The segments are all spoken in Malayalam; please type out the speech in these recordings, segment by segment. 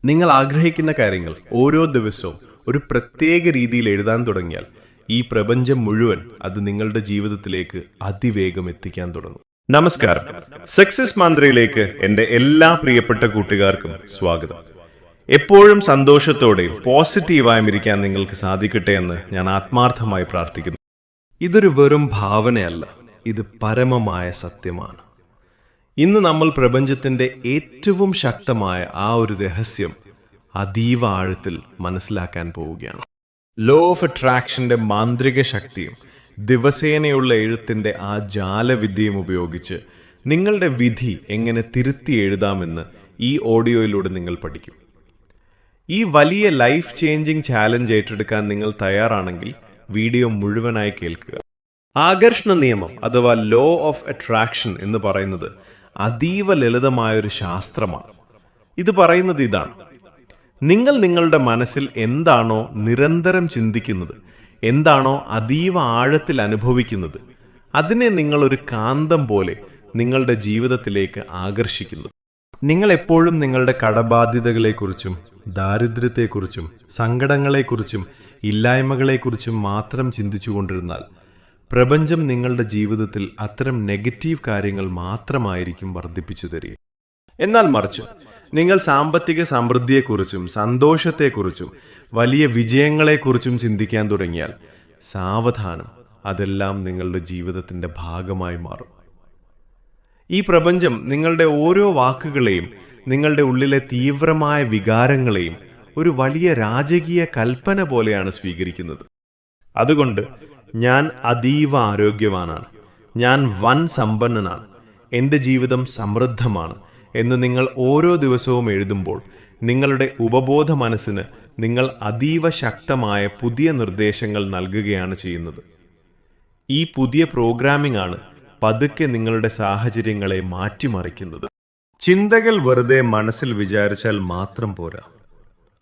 നിങ്ങൾ ആഗ്രഹിക്കുന്ന കാര്യങ്ങൾ ഓരോ ദിവസവും ഒരു പ്രത്യേക രീതിയിൽ എഴുതാൻ തുടങ്ങിയാൽ ഈ പ്രപഞ്ചം മുഴുവൻ അത് നിങ്ങളുടെ ജീവിതത്തിലേക്ക് അതിവേഗം എത്തിക്കാൻ തുടങ്ങും. നമസ്കാരം. സക്സസ് മന്ത്രയിലേക്ക് എൻ്റെ എല്ലാ പ്രിയപ്പെട്ട കൂട്ടുകാർക്കും സ്വാഗതം. എപ്പോഴും സന്തോഷത്തോടെയും പോസിറ്റീവായും ഇരിക്കാൻ നിങ്ങൾക്ക് സാധിക്കട്ടെ എന്ന് ഞാൻ ആത്മാർത്ഥമായി പ്രാർത്ഥിക്കുന്നു. ഇതൊരു വെറും ഭാവനയല്ല, ഇത് പരമമായ സത്യമാണ്. ഇന്ന് നമ്മൾ പ്രപഞ്ചത്തിന്റെ ഏറ്റവും ശക്തമായ ആ ഒരു രഹസ്യം അതീവ ആഴത്തിൽ മനസ്സിലാക്കാൻ പോവുകയാണ്. ലോ ഓഫ് അട്രാക്ഷന്റെ മാന്ത്രിക ശക്തിയും ദിവസേനയുള്ള എഴുത്തിന്റെ ആ ജാലവിദ്യയും ഉപയോഗിച്ച് നിങ്ങളുടെ വിധി എങ്ങനെ തിരുത്തി എഴുതാമെന്ന് ഈ ഓഡിയോയിലൂടെ നിങ്ങൾ പഠിക്കും. ഈ വലിയ ലൈഫ് ചേഞ്ചിങ് ചാലഞ്ച് ഏറ്റെടുക്കാൻ നിങ്ങൾ തയ്യാറാണെങ്കിൽ വീഡിയോ മുഴുവനായി കേൾക്കുക. ആകർഷണ നിയമം അഥവാ ലോ ഓഫ് അട്രാക്ഷൻ എന്ന് പറയുന്നത് അതീവ ലളിതമായൊരു ശാസ്ത്രമാണ്. ഇത് പറയുന്നത് ഇതാണ്: നിങ്ങൾ നിങ്ങളുടെ മനസ്സിൽ എന്താണോ നിരന്തരം ചിന്തിക്കുന്നത്, എന്താണോ അതീവ ആഴത്തിൽ അനുഭവിക്കുന്നത്, അതിനെ നിങ്ങളൊരു കാന്തം പോലെ നിങ്ങളുടെ ജീവിതത്തിലേക്ക് ആകർഷിക്കുന്നു. നിങ്ങൾ എപ്പോഴും നിങ്ങളുടെ കടബാധ്യതകളെക്കുറിച്ചും ദാരിദ്ര്യത്തെക്കുറിച്ചും സങ്കടങ്ങളെക്കുറിച്ചും ഇല്ലായ്മകളെക്കുറിച്ചും മാത്രം ചിന്തിച്ചുകൊണ്ടിരുന്നാൽ പ്രപഞ്ചം നിങ്ങളുടെ ജീവിതത്തിൽ അത്തരം നെഗറ്റീവ് കാര്യങ്ങൾ മാത്രമായിരിക്കും വർദ്ധിപ്പിച്ചു തരിക. എന്നാൽ മറിച്ച് നിങ്ങൾ സാമ്പത്തിക സമൃദ്ധിയെക്കുറിച്ചും സന്തോഷത്തെക്കുറിച്ചും വലിയ വിജയങ്ങളെക്കുറിച്ചും ചിന്തിക്കാൻ തുടങ്ങിയാൽ സാവധാനം അതെല്ലാം നിങ്ങളുടെ ജീവിതത്തിന്റെ ഭാഗമായി മാറും. ഈ പ്രപഞ്ചം നിങ്ങളുടെ ഓരോ വാക്കുകളെയും നിങ്ങളുടെ ഉള്ളിലെ തീവ്രമായ വികാരങ്ങളെയും ഒരു വലിയ രാജകീയ കൽപ്പന പോലെയാണ് സ്വീകരിക്കുന്നത്. അതുകൊണ്ട് ഞാൻ അതീവ ആരോഗ്യവാനാണ്, ഞാൻ വൻ സമ്പന്നനാണ്, എൻ്റെ ജീവിതം സമൃദ്ധമാണ് എന്ന് നിങ്ങൾ ഓരോ ദിവസവും എഴുതുമ്പോൾ നിങ്ങളുടെ ഉപബോധ മനസ്സിന് നിങ്ങൾ അതീവ ശക്തമായ പുതിയ നിർദ്ദേശങ്ങൾ നൽകുകയാണ് ചെയ്യുന്നത്. ഈ പുതിയ പ്രോഗ്രാമിംഗ് ആണ് പതുക്കെ നിങ്ങളുടെ സാഹചര്യങ്ങളെ മാറ്റിമറിക്കുന്നത്. ചിന്തകൾ വെറുതെ മനസ്സിൽ വിചാരിച്ചാൽ മാത്രം പോരാ.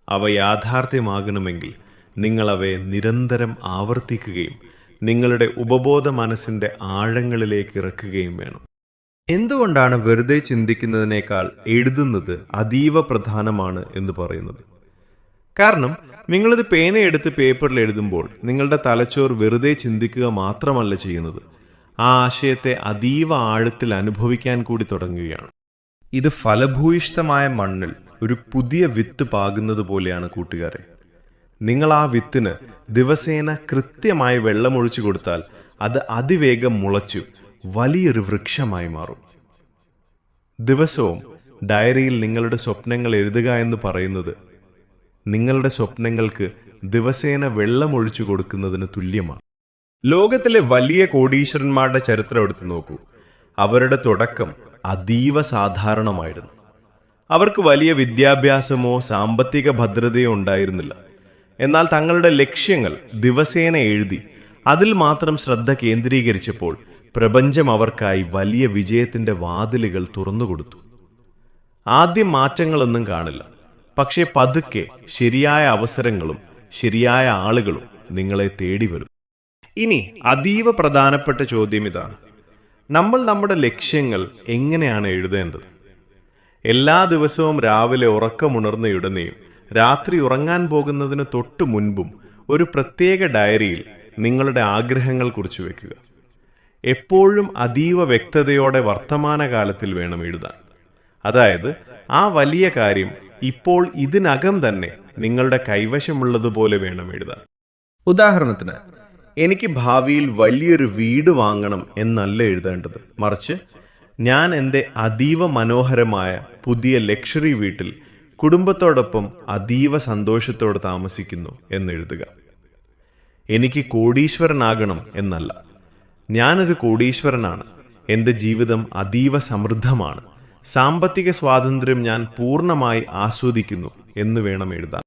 അവ യാഥാർത്ഥ്യമാകണമെങ്കിൽ നിങ്ങൾ അവയെ നിരന്തരം ആവർത്തിക്കുകയും നിങ്ങളുടെ ഉപബോധ മനസ്സിന്റെ ആഴങ്ങളിലേക്ക് ഇറക്കുകയും വേണം. എന്തുകൊണ്ടാണ് വെറുതെ ചിന്തിക്കുന്നതിനേക്കാൾ എഴുതുന്നത് അതീവ പ്രധാനമാണ് എന്ന് പറയുന്നത്? കാരണം നിങ്ങളിത് പേനയെടുത്ത് പേപ്പറിൽ എഴുതുമ്പോൾ നിങ്ങളുടെ തലച്ചോർ വെറുതെ ചിന്തിക്കുക മാത്രമല്ല ചെയ്യുന്നത്, ആ ആശയത്തെ അതീവ ആഴത്തിൽ അനുഭവിക്കാൻ കൂടി തുടങ്ങുകയാണ്. ഇത് ഫലഭൂയിഷ്ഠമായ മണ്ണിൽ ഒരു പുതിയ വിത്ത് പാകുന്നത് പോലെയാണ് കൂട്ടുകാരെ. നിങ്ങൾ ആ വിത്തിന് ദിവസേന കൃത്യമായി വെള്ളമൊഴിച്ചു കൊടുത്താൽ അത് അതിവേഗം മുളച്ചു വലിയൊരു വൃക്ഷമായി മാറും. ദിവസവും ഡയറിയിൽ നിങ്ങളുടെ സ്വപ്നങ്ങൾ എഴുതുക എന്ന് പറയുന്നത് നിങ്ങളുടെ സ്വപ്നങ്ങൾക്ക് ദിവസേന വെള്ളമൊഴിച്ചു കൊടുക്കുന്നതിന് തുല്യമാണ്. ലോകത്തിലെ വലിയ കോടീശ്വരന്മാരുടെ ചരിത്രം എടുത്തു നോക്കൂ. അവരുടെ തുടക്കം അതീവ സാധാരണമായിരുന്നു. അവർക്ക് വലിയ വിദ്യാഭ്യാസമോ സാമ്പത്തിക ഭദ്രതയോ ഉണ്ടായിരുന്നില്ല. എന്നാൽ തങ്ങളുടെ ലക്ഷ്യങ്ങൾ ദിവസേന എഴുതി അതിൽ മാത്രം ശ്രദ്ധ കേന്ദ്രീകരിച്ചപ്പോൾ പ്രപഞ്ചം അവർക്കായി വലിയ വിജയത്തിന്റെ വാതിലുകൾ തുറന്നുകൊടുത്തു. ആദ്യം മാറ്റങ്ങളൊന്നും കാണില്ല, പക്ഷേ പതുക്കെ ശരിയായ അവസരങ്ങളും ശരിയായ ആളുകളും നിങ്ങളെ തേടി വരും. ഇനി അതീവ പ്രധാനപ്പെട്ട ചോദ്യം ഇതാണ്: നമ്മൾ നമ്മുടെ ലക്ഷ്യങ്ങൾ എങ്ങനെയാണ് എഴുതേണ്ടത്? എല്ലാ ദിവസവും രാവിലെ ഉറക്കമുണർന്നയുടനെയും രാത്രി ഉറങ്ങാൻ പോകുന്നതിന് തൊട്ടു മുൻപും ഒരു പ്രത്യേക ഡയറിയിൽ നിങ്ങളുടെ ആഗ്രഹങ്ങൾ കുറിച്ചു വെക്കുക. എപ്പോഴും അതീവ വ്യക്തതയോടെ വർത്തമാനകാലത്തിൽ വേണം എഴുതാൻ. അതായത് ആ വലിയ കാര്യം ഇപ്പോൾ ഇതിനകം തന്നെ നിങ്ങളുടെ കൈവശമുള്ളതുപോലെ വേണം എഴുതാൻ. ഉദാഹരണത്തിന്, എനിക്ക് ഭാവിയിൽ വലിയൊരു വീട് വാങ്ങണം എന്നല്ല എഴുതേണ്ടത്, മറിച്ച് ഞാൻ എൻ്റെ അതീവ മനോഹരമായ പുതിയ ലക്ഷറി വീട്ടിൽ കുടുംബത്തോടൊപ്പം അതീവ സന്തോഷത്തോടെ താമസിക്കുന്നു എന്നെഴുതുക. എനിക്ക് കോടീശ്വരനാകണം എന്നല്ല, ഞാനൊരു കോടീശ്വരനാണ്, എൻ്റെ ജീവിതം അതീവ സമൃദ്ധമാണ്, സാമ്പത്തിക സ്വാതന്ത്ര്യം ഞാൻ പൂർണ്ണമായി ആസ്വദിക്കുന്നു എന്ന് വേണം എഴുതാൻ.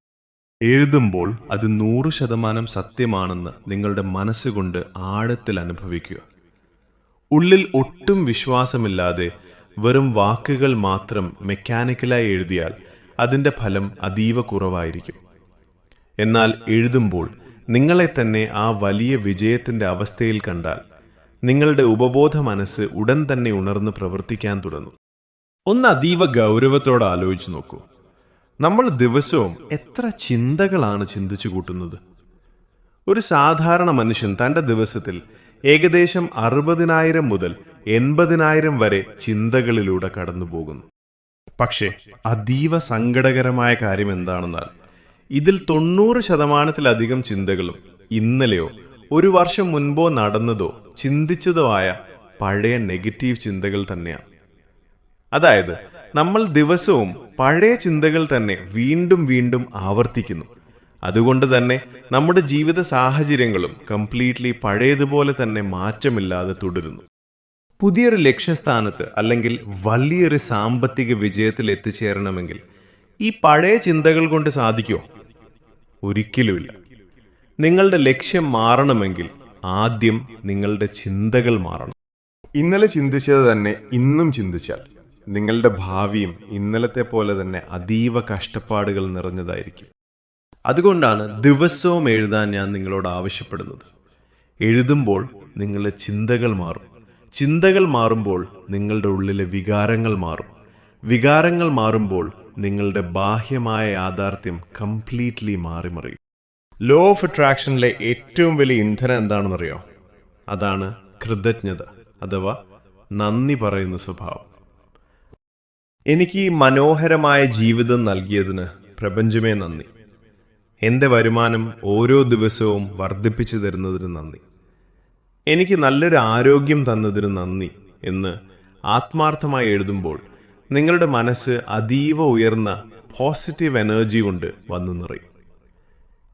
എഴുതുമ്പോൾ അത് 100% സത്യമാണെന്ന് നിങ്ങളുടെ മനസ്സുകൊണ്ട് ആഴത്തിൽ അനുഭവിക്കുക. ഉള്ളിൽ ഒട്ടും വിശ്വാസമില്ലാതെ വെറും വാക്കുകൾ മാത്രം മെക്കാനിക്കലായി എഴുതിയാൽ അതിൻ്റെ ഫലം അതീവ കുറവായിരിക്കും. എന്നാൽ എഴുതുമ്പോൾ നിങ്ങളെ തന്നെ ആ വലിയ വിജയത്തിൻ്റെ അവസ്ഥയിൽ കണ്ടാൽ നിങ്ങളുടെ ഉപബോധ മനസ്സ് ഉടൻ തന്നെ ഉണർന്ന് പ്രവർത്തിക്കാൻ തുടങ്ങും. ഒന്ന് അതീവ ഗൗരവത്തോടെ ആലോചിച്ചു നോക്കൂ. നമ്മൾ ദിവസവും എത്ര ചിന്തകളാണ് ചിന്തിച്ചു കൂട്ടുന്നത്? ഒരു സാധാരണ മനുഷ്യൻ തൻ്റെ ദിവസത്തിൽ ഏകദേശം 60,000 മുതൽ 80,000 വരെ ചിന്തകളിലൂടെ കടന്നു പോകുന്നു. പക്ഷേ അതീവ സങ്കടകരമായ കാര്യം എന്താണെന്നാൽ ഇതിൽ 90% ചിന്തകളും ഇന്നലെയോ ഒരു വർഷം മുൻപോ നടന്നതോ ചിന്തിച്ചതോ ആയ പഴയ നെഗറ്റീവ് ചിന്തകൾ തന്നെയാണ്. അതായത് നമ്മൾ ദിവസവും പഴയ ചിന്തകൾ തന്നെ വീണ്ടും വീണ്ടും ആവർത്തിക്കുന്നു. അതുകൊണ്ട് തന്നെ നമ്മുടെ ജീവിത സാഹചര്യങ്ങളും കംപ്ലീറ്റ്ലി പഴയതുപോലെ തന്നെ മാറ്റമില്ലാതെ തുടരുന്നു. പുതിയൊരു ലക്ഷ്യസ്ഥാനത്ത് അല്ലെങ്കിൽ വലിയൊരു സാമ്പത്തിക വിജയത്തിൽ എത്തിച്ചേരണമെങ്കിൽ ഈ പഴയ ചിന്തകൾ കൊണ്ട് സാധിക്കുമോ? ഒരിക്കലുമില്ല. നിങ്ങളുടെ ലക്ഷ്യം മാറണമെങ്കിൽ ആദ്യം നിങ്ങളുടെ ചിന്തകൾ മാറണം. ഇന്നലെ ചിന്തിച്ചത് തന്നെ ഇന്നും ചിന്തിച്ചാൽ നിങ്ങളുടെ ഭാവിയും ഇന്നലത്തെ പോലെ തന്നെ അതീവ കഷ്ടപ്പാടുകൾ നിറഞ്ഞതായിരിക്കും. അതുകൊണ്ടാണ് ദിവസവും എഴുതാൻ ഞാൻ നിങ്ങളോട് ആവശ്യപ്പെടുന്നത്. എഴുതുമ്പോൾ നിങ്ങളുടെ ചിന്തകൾ മാറും. ചിന്തകൾ മാറുമ്പോൾ നിങ്ങളുടെ ഉള്ളിലെ വികാരങ്ങൾ മാറും. വികാരങ്ങൾ മാറുമ്പോൾ നിങ്ങളുടെ ബാഹ്യമായ യാഥാർത്ഥ്യം കംപ്ലീറ്റ്ലി മാറിമറിയും. ലോ ഓഫ് അട്രാക്ഷനിലെ ഏറ്റവും വലിയ ഇന്ധനം എന്താണെന്നറിയോ? അതാണ് കൃതജ്ഞത അഥവാ നന്ദി പറയുന്ന സ്വഭാവം. എനിക്ക് ഈ മനോഹരമായ ജീവിതം നൽകിയതിന് പ്രപഞ്ചമേ നന്ദി. എൻ്റെ വരുമാനം ഓരോ ദിവസവും വർദ്ധിപ്പിച്ചു തരുന്നതിന് നന്ദി. എനിക്ക് നല്ലൊരു ആരോഗ്യം തന്നതിന് നന്ദി എന്ന് ആത്മാർത്ഥമായി എഴുതുമ്പോൾ നിങ്ങളുടെ മനസ്സ് അതീവ ഉയർന്ന പോസിറ്റീവ് എനർജി കൊണ്ട് വന്നു നിറയും.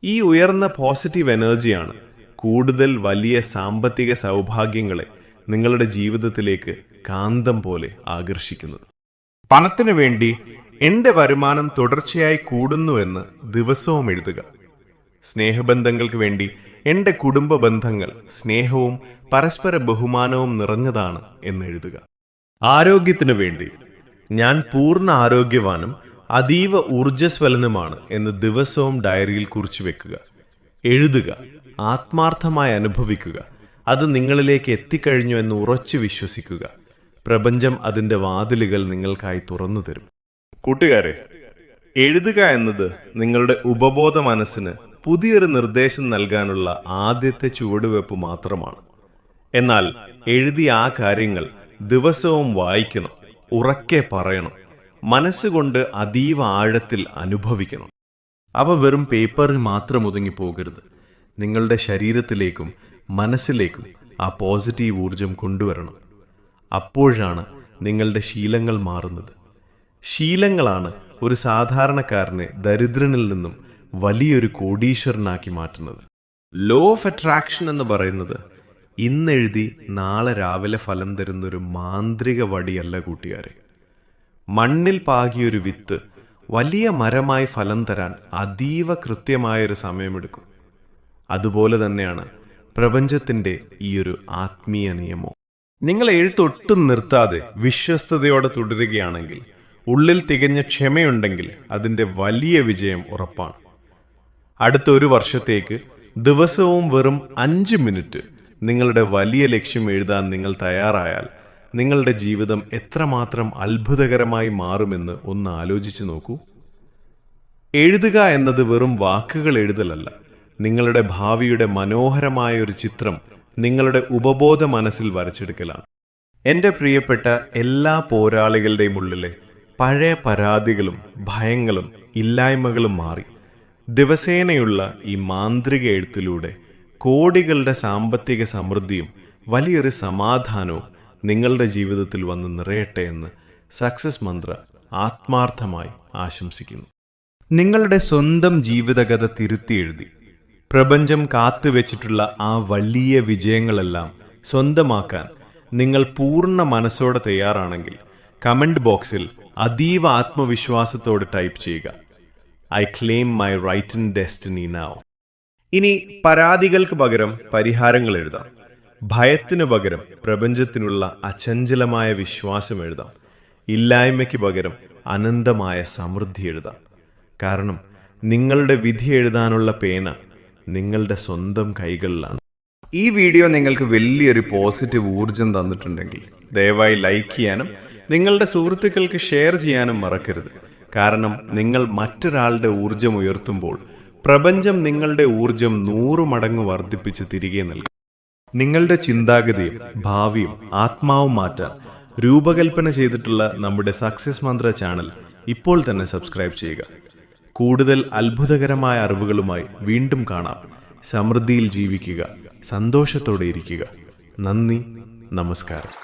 ഈ ഉയർന്ന പോസിറ്റീവ് എനർജിയാണ് കൂടുതൽ വലിയ സാമ്പത്തിക സൗഭാഗ്യങ്ങളെ നിങ്ങളുടെ ജീവിതത്തിലേക്ക് കാന്തം പോലെ ആകർഷിക്കുന്നത്. പണത്തിനു വേണ്ടി എൻ്റെ വരുമാനം തുടർച്ചയായി കൂടുന്നുവെന്ന് ദിവസവും എഴുതുക. സ്നേഹബന്ധങ്ങൾക്ക് വേണ്ടി എൻ്റെ കുടുംബ ബന്ധങ്ങൾ സ്നേഹവും പരസ്പര ബഹുമാനവും നിറഞ്ഞതാണ് എന്ന് എഴുതുക. ആരോഗ്യത്തിനു വേണ്ടി ഞാൻ പൂർണ്ണ ആരോഗ്യവാനും അതീവ ഊർജ്ജസ്വലനുമാണ് എന്ന് ദിവസവും ഡയറിയിൽ കുറിച്ചു വെക്കുക. എഴുതുക, ആത്മാർത്ഥമായി അനുഭവിക്കുക. അത് നിങ്ങളിലേക്ക് എത്തിക്കഴിഞ്ഞു എന്ന് ഉറച്ചു വിശ്വസിക്കുക. പ്രപഞ്ചം അതിൻ്റെ വാതിലുകൾ നിങ്ങൾക്കായി തുറന്നു തരും. കൂട്ടുകാരെ, എഴുതുക എന്നത് നിങ്ങളുടെ ഉപബോധ മനസ്സിന് പുതിയൊരു നിർദ്ദേശം നൽകാനുള്ള ആദ്യത്തെ ചുവടുവെപ്പ് മാത്രമാണ്. എന്നാൽ എഴുതിയ ആ കാര്യങ്ങൾ ദിവസവും വായിക്കണം, ഉറക്കെ പറയണം, മനസ്സുകൊണ്ട് അതീവ ആഴത്തിൽ അനുഭവിക്കണം. അവ വെറും പേപ്പറിൽ മാത്രം ഒതുങ്ങി പോകരുത്. നിങ്ങളുടെ ശരീരത്തിലേക്കും മനസ്സിലേക്കും ആ പോസിറ്റീവ് ഊർജം കൊണ്ടുവരണം. അപ്പോഴാണ് നിങ്ങളുടെ ശീലങ്ങൾ മാറുന്നത്. ശീലങ്ങളാണ് ഒരു സാധാരണക്കാരനെ ദരിദ്രനിൽ നിന്നും വലിയൊരു കോടീശ്വരനാക്കി മാറ്റുന്നത്. ലോ ഓഫ് അട്രാക്ഷൻ എന്ന് പറയുന്നത് ഇന്നെഴുതി നാളെ രാവിലെ ഫലം തരുന്നൊരു മാന്ത്രിക വടിയല്ല കൂട്ടുകാരെ. മണ്ണിൽ പാകിയൊരു വിത്ത് വലിയ മരമായി ഫലം തരാൻ അതീവ കൃത്യമായൊരു സമയമെടുക്കും. അതുപോലെ തന്നെയാണ് പ്രപഞ്ചത്തിൻ്റെ ഈയൊരു ആത്മീയ നിയമവും. നിങ്ങൾ എഴുത്തൊട്ടും നിർത്താതെ വിശ്വസ്തയോടെ തുടരുകയാണെങ്കിൽ, ഉള്ളിൽ തികഞ്ഞ ക്ഷമയുണ്ടെങ്കിൽ അതിൻ്റെ വലിയ വിജയം ഉറപ്പാണ്. അടുത്ത ഒരു വർഷത്തേക്ക് ദിവസവും വെറും 5 മിനിറ്റ് നിങ്ങളുടെ വലിയ ലക്ഷ്യം എഴുതാൻ നിങ്ങൾ തയ്യാറായാൽ നിങ്ങളുടെ ജീവിതം എത്രമാത്രം അത്ഭുതകരമായി മാറുമെന്ന് ഒന്ന് ആലോചിച്ചു നോക്കൂ. എഴുതുക എന്നത് വെറും വാക്കുകൾ എഴുതലല്ല, നിങ്ങളുടെ ഭാവിയുടെ മനോഹരമായ ഒരു ചിത്രം നിങ്ങളുടെ ഉപബോധ മനസ്സിൽ വരച്ചെടുക്കലാണ്. എൻ്റെ പ്രിയപ്പെട്ട എല്ലാ പോരാളികളുടെയും ഉള്ളിലെ പഴയ പരാതികളും ഭയങ്ങളും ഇല്ലായ്മകളും മാറി ദിവസേനയുള്ള ഈ മാന്ത്രിക എഴുത്തിലൂടെ കോടികളുടെ സാമ്പത്തിക സമൃദ്ധിയും വലിയൊരു സമാധാനവും നിങ്ങളുടെ ജീവിതത്തിൽ വന്ന് നിറയട്ടെ എന്ന് സക്സസ് മന്ത്ര ആത്മാർത്ഥമായി ആശംസിക്കുന്നു. നിങ്ങളുടെ സ്വന്തം ജീവിതകഥ തിരുത്തി എഴുതി പ്രപഞ്ചം കാത്തുവെച്ചിട്ടുള്ള ആ വലിയ വിജയങ്ങളെല്ലാം സ്വന്തമാക്കാൻ നിങ്ങൾ പൂർണ്ണ മനസ്സോടെ തയ്യാറാണെങ്കിൽ കമന്റ് ബോക്സിൽ അതീവ ആത്മവിശ്വാസത്തോടെ ടൈപ്പ് ചെയ്യുക, I claim my right in destiny now. ഇനി പരാതികൾക്ക് പകരം പരിഹാരങ്ങൾ എഴുതാം. ഭയത്തിനു പകരം പ്രപഞ്ചത്തിനുള്ള അചഞ്ചലമായ വിശ്വാസം എഴുതാം. ഇല്ലായ്മയ്ക്ക് പകരം അനന്തമായ സമൃദ്ധി എഴുതാം. കാരണം നിങ്ങളുടെ വിധി എഴുതാനുള്ള പേന നിങ്ങളുടെ സ്വന്തം കൈകളിലാണ്. ഈ വീഡിയോ നിങ്ങൾക്ക് വലിയൊരു പോസിറ്റീവ് ഊർജം തന്നിട്ടുണ്ടെങ്കിൽ ദയവായി ലൈക്ക് ചെയ്യാനും നിങ്ങളുടെ സുഹൃത്തുക്കൾക്ക് ഷെയർ ചെയ്യാനും മറക്കരുത്. കാരണം നിങ്ങൾ മറ്റൊരാളുടെ ഊർജം ഉയർത്തുമ്പോൾ പ്രപഞ്ചം നിങ്ങളുടെ ഊർജം 100 മടങ്ങ് വർദ്ധിപ്പിച്ച് തിരികെ നൽകും. നിങ്ങളുടെ ചിന്താഗതിയും ഭാവിയും ആത്മാവും മാറ്റാൻ രൂപകൽപ്പന ചെയ്തിട്ടുള്ള നമ്മുടെ സക്സസ് മന്ത്ര ചാനൽ ഇപ്പോൾ തന്നെ സബ്സ്ക്രൈബ് ചെയ്യുക. കൂടുതൽ അത്ഭുതകരമായ അറിവുകളുമായി വീണ്ടും കാണാം. സമൃദ്ധിയിൽ ജീവിക്കുക, സന്തോഷത്തോടെ ഇരിക്കുക. നന്ദി, നമസ്കാരം.